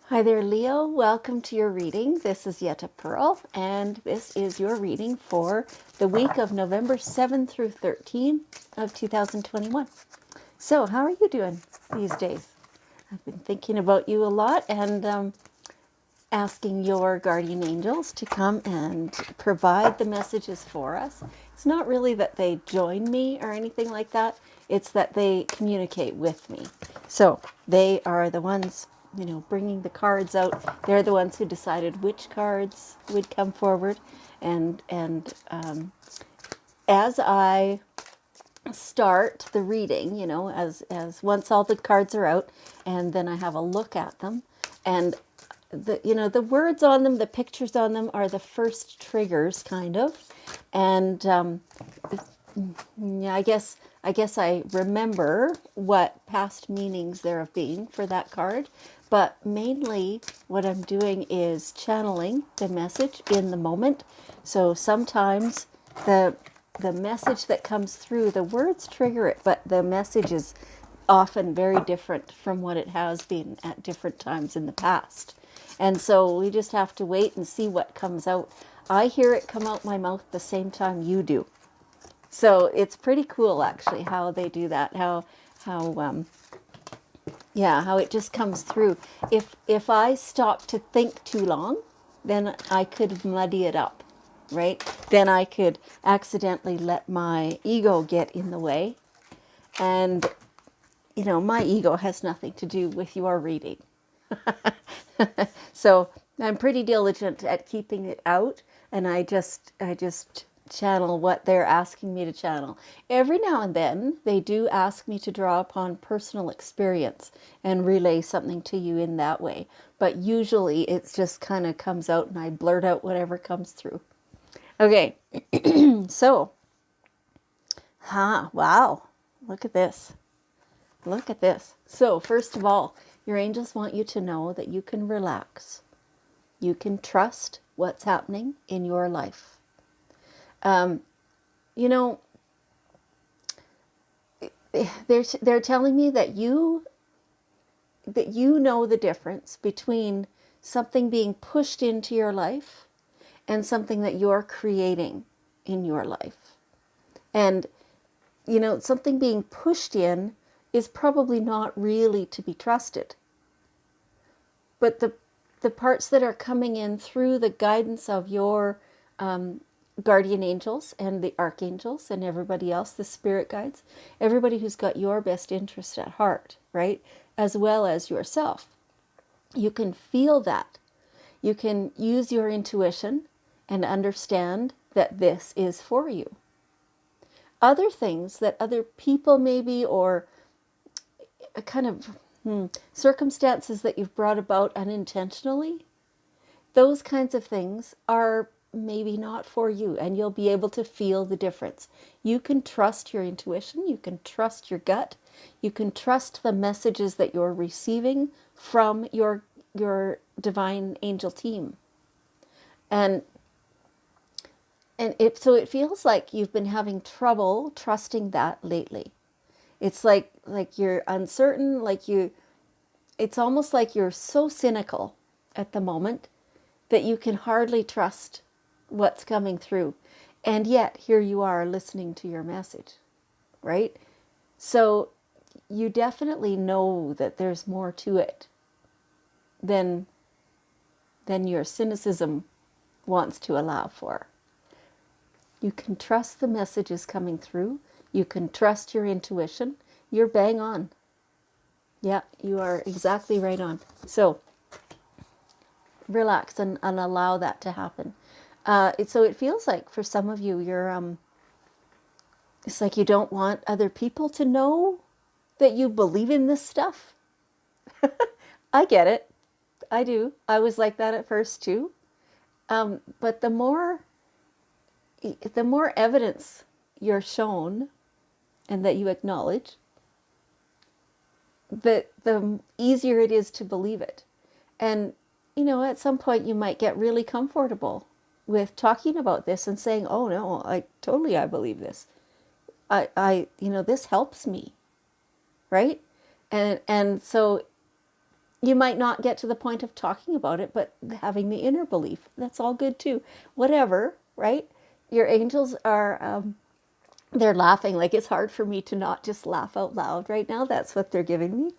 Hi there, Leo. Welcome to your reading. This is Yetta Pearl, and this is your reading for the week of November 7 through 13 of 2021. So, how are you doing these days? I've been thinking about you a lot and asking your guardian angels to come and provide the messages for us. It's not really that they join me or anything like that, it's that they communicate with me. So they are the ones, bringing the cards out. They're the ones who decided which cards would come forward. And as I start the reading, as once all the cards are out, and then I have a look at them, and the words on them, the pictures on them are the first triggers, kind of, and yeah, I guess I remember what past meanings there have been for that card, but mainly what I'm doing is channeling the message in the moment. So sometimes the the message that comes through, the words trigger it, but the message is often very different from what it has been at different times in the past. And so we just have to wait and see what comes out. I hear it come out my mouth the same time you do. So it's pretty cool, actually, how they do that. How yeah, how it just comes through. If I stop to think too long, then I could muddy it up, right? Then I could accidentally let my ego get in the way. And my ego has nothing to do with your reading. So I'm pretty diligent at keeping it out, and I just channel what they're asking me to channel. Every now and then they do ask me to draw upon personal experience and relay something to you in that way. But usually it's just kind of comes out and I blurt out whatever comes through. Okay. So, wow. Look at this. Look at this. So, first of all, your angels want you to know that you can relax. You can trust what's happening in your life. Um, you know, they're telling me that you know the difference between something being pushed into your life and something that you're creating in your life. And something being pushed in is probably not really to be trusted. But the parts that are coming in through the guidance of your guardian angels and the archangels and everybody else, the spirit guides, everybody who's got your best interest at heart, right? As well as yourself. You can feel that. You can use your intuition and understand that this is for you. Other things that other people maybe, or a kind of circumstances that you've brought about unintentionally, those kinds of things are maybe not for you, and you'll be able to feel the difference. You can trust your intuition, you can trust your gut, you can trust the messages that you're receiving from your divine angel team. And it feels like you've been having trouble trusting that lately. It's like you're uncertain, it's almost like you're so cynical at the moment that you can hardly trust what's coming through. And yet, here you are listening to your message, right? So you definitely know that there's more to it than your cynicism wants to allow for. You can trust the messages coming through. You can trust your intuition. You're bang on. Yeah, you are exactly right on. So relax and allow that to happen. So it feels like for some of you, it's like you don't want other people to know that you believe in this stuff. I get it. I do. I was like that at first too. But the more evidence you're shown and that you acknowledge, that the easier it is to believe it. And at some point you might get really comfortable with talking about this and saying, "Oh no, I believe this. This helps me," right? And so You might not get to the point of talking about it, but having the inner belief, that's all good too. Whatever, right? Your angels are, they're laughing. Like, it's hard for me to not just laugh out loud right now. That's what they're giving me.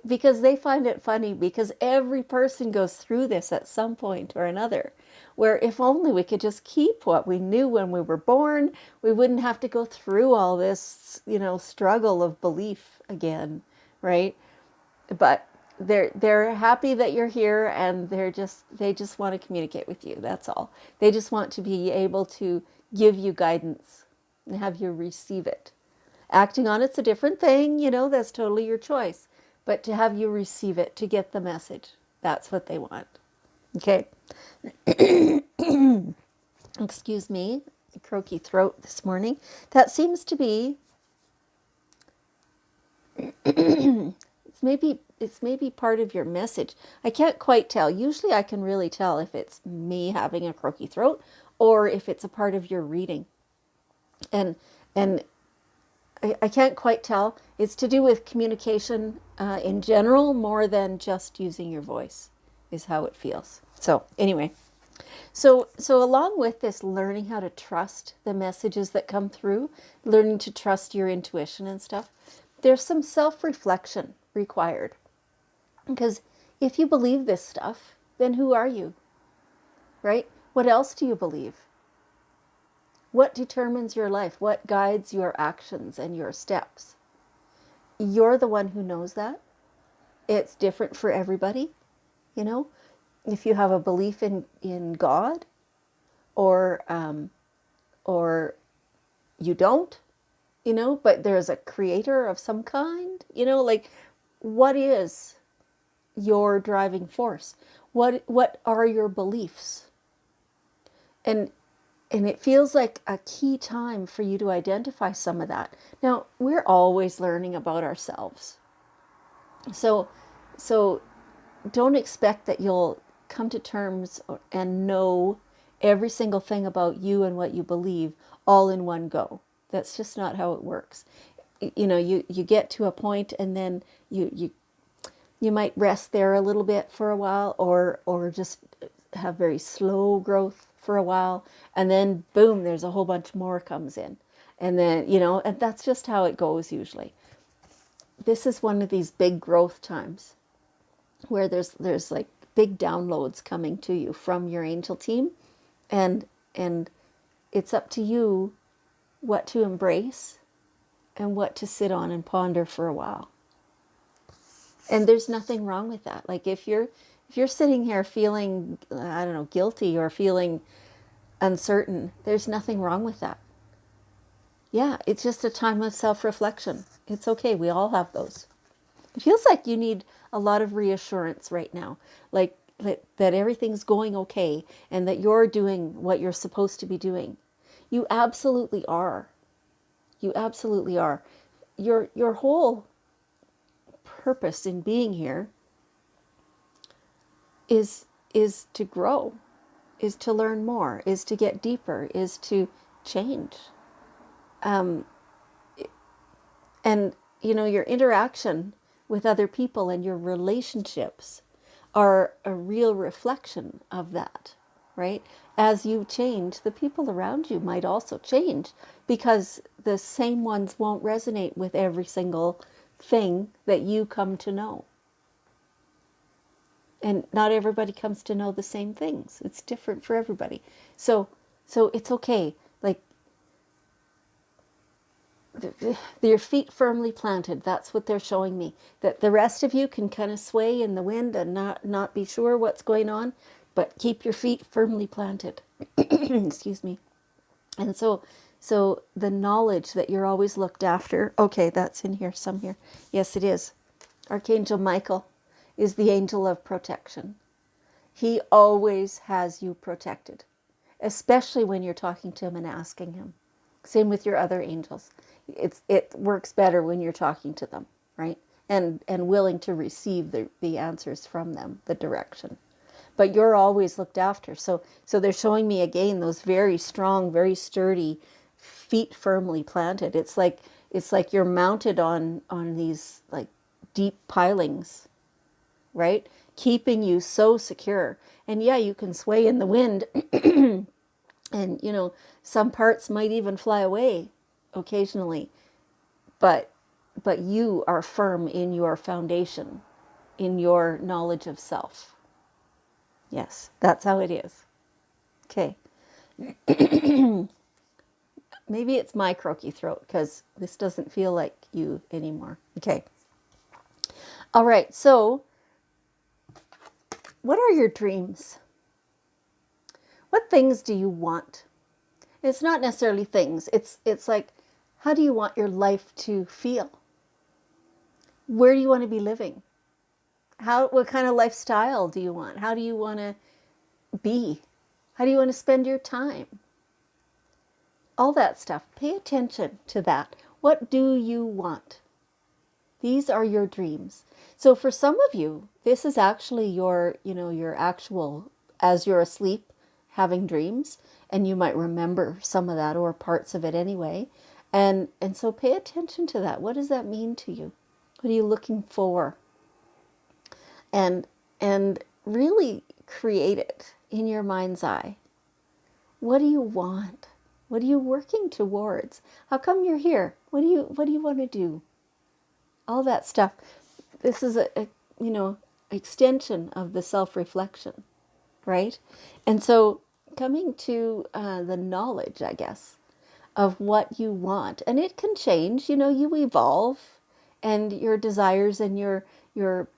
Because they find it funny, because every person goes through this at some point or another, where if only we could just keep what we knew when we were born, we wouldn't have to go through all this, struggle of belief again, right? But they're happy that you're here, and they just want to communicate with you. That's all. They just want to be able to give you guidance and have you receive it. Acting on it's a different thing, that's totally your choice. But to have you receive it, to get the message, that's what they want. Okay. Excuse me, croaky throat this morning. That seems to be it's maybe part of your message. I can't quite tell. Usually I can really tell if it's me having a croaky throat or if it's a part of your reading. And I can't quite tell. It's to do with communication in general, more than just using your voice, is how it feels. So anyway, so along with this, learning how to trust the messages that come through, learning to trust your intuition and stuff, there's some self-reflection required. Because if you believe this stuff, then who are you? Right? What else do you believe? What determines your life? What guides your actions and your steps? You're the one who knows that. It's different for everybody. If you have a belief in God, or you don't, but there's a creator of some kind, like, what is your driving force? What are your beliefs? And it feels like a key time for you to identify some of that. Now, we're always learning about ourselves. So don't expect that you'll come to terms and know every single thing about you and what you believe all in one go. That's just not how it works. You get to a point, and then you might rest there a little bit for a while, or just have very slow growth for a while, and then boom, there's a whole bunch more comes in. And then, and that's just how it goes usually. This is one of these big growth times where there's like big downloads coming to you from your angel team, and it's up to you what to embrace and what to sit on and ponder for a while. And there's nothing wrong with that. Like, if you're sitting here feeling, I don't know, guilty or feeling uncertain, there's nothing wrong with that. Yeah, it's just a time of self-reflection. It's okay. We all have those. It feels like you need a lot of reassurance right now, like that everything's going okay and that you're doing what you're supposed to be doing. You absolutely are. You absolutely are. Your whole purpose in being here is to grow, is to learn more, is to get deeper, is to change. And your interaction with other people and your relationships are a real reflection of that, right? As you change, the people around you might also change, because the same ones won't resonate with every single thing that you come to know. And not everybody comes to know the same things. It's different for everybody. So it's okay. Like, your feet firmly planted. That's what they're showing me. That the rest of you can kind of sway in the wind and not be sure what's going on, but keep your feet firmly planted. Excuse me. And so the knowledge that you're always looked after. Okay, that's in here, some here. Yes, it is. Archangel Michael is the angel of protection. He always has you protected, especially when you're talking to him and asking him. Same with your other angels. It works better when you're talking to them, right? And willing to receive the answers from them, the direction. But you're always looked after. So they're showing me again those very strong, very sturdy feet firmly planted. It's like you're mounted on these like deep pilings, right? Keeping you so secure. And yeah, you can sway in the wind and, some parts might even fly away occasionally, but you are firm in your foundation, in your knowledge of self. Yes, that's how it is. Okay. Maybe it's my croaky throat because this doesn't feel like you anymore. Okay. All right. So, what are your dreams? What things do you want? It's not necessarily things. It's like, how do you want your life to feel? Where do you want to be living? What kind of lifestyle do you want? How do you want to be? How do you want to spend your time? All that stuff. Pay attention to that. What do you want? These are your dreams. So for some of you, this is actually your actual, as you're asleep, having dreams, and you might remember some of that or parts of it anyway. And so pay attention to that. What does that mean to you? What are you looking for? And really create it in your mind's eye. What do you want? What are you working towards? How come you're here? What do you want to do? All that stuff. This is a extension of the self-reflection, right? And so coming to the knowledge, I guess, of what you want, and it can change. You evolve, and your desires and your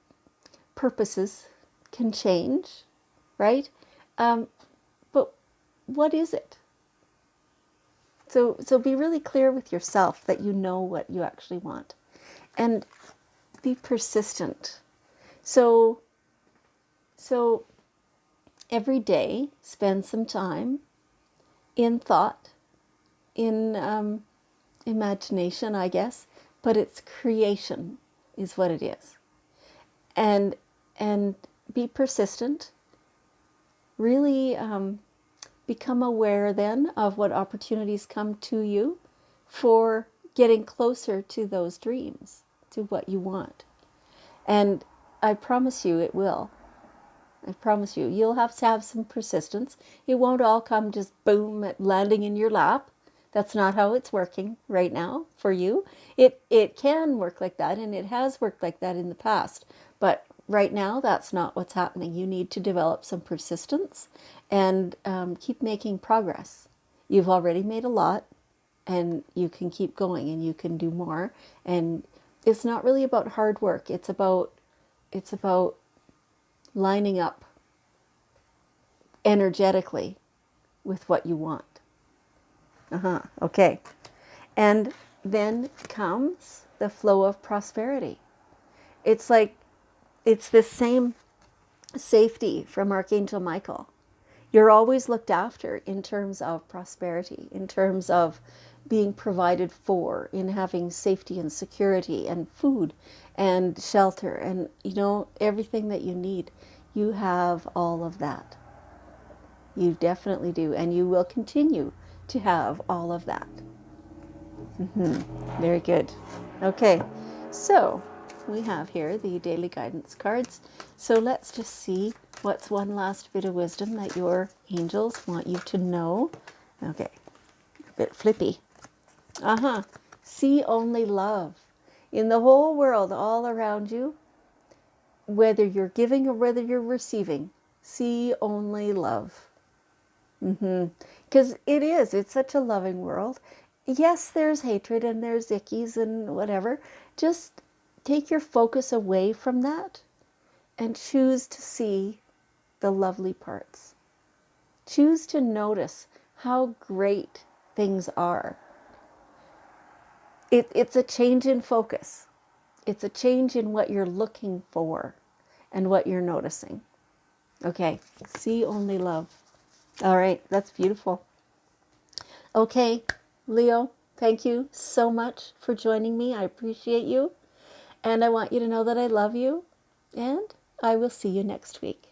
purposes can change, right? But what is it? So be really clear with yourself that you know what you actually want, and be persistent. So every day, spend some time in thought, in imagination, I guess, but it's creation is what it is. And be persistent. Really become aware then of what opportunities come to you for getting closer to those dreams, to what you want. And I promise you it will. I promise you. You'll have to have some persistence. It won't all come just boom, at landing in your lap. That's not how it's working right now for you. It can work like that, and it has worked like that in the past. But right now, that's not what's happening. You need to develop some persistence and keep making progress. You've already made a lot, and you can keep going, and you can do more. And it's not really about hard work. It's about lining up energetically with what you want. Okay. And then comes the flow of prosperity. It's like, it's this same safety from Archangel Michael. You're always looked after in terms of prosperity, in terms of being provided for, in having safety and security and food and shelter and, everything that you need. You have all of that. You definitely do. And you will continue to have all of that. Very good. Okay. So we have here the daily guidance cards. So let's just see what's one last bit of wisdom that your angels want you to know. Okay. A bit flippy. See only love. In the whole world, all around you, whether you're giving or whether you're receiving, see only love. Because it's such a loving world. Yes, there's hatred and there's ickies and whatever. Just take your focus away from that and choose to see the lovely parts. Choose to notice how great things are. It's a change in focus. It's a change in what you're looking for and what you're noticing. Okay, see only love. All right, that's beautiful. Okay, Leo, thank you so much for joining me. I appreciate you. And I want you to know that I love you. And I will see you next week.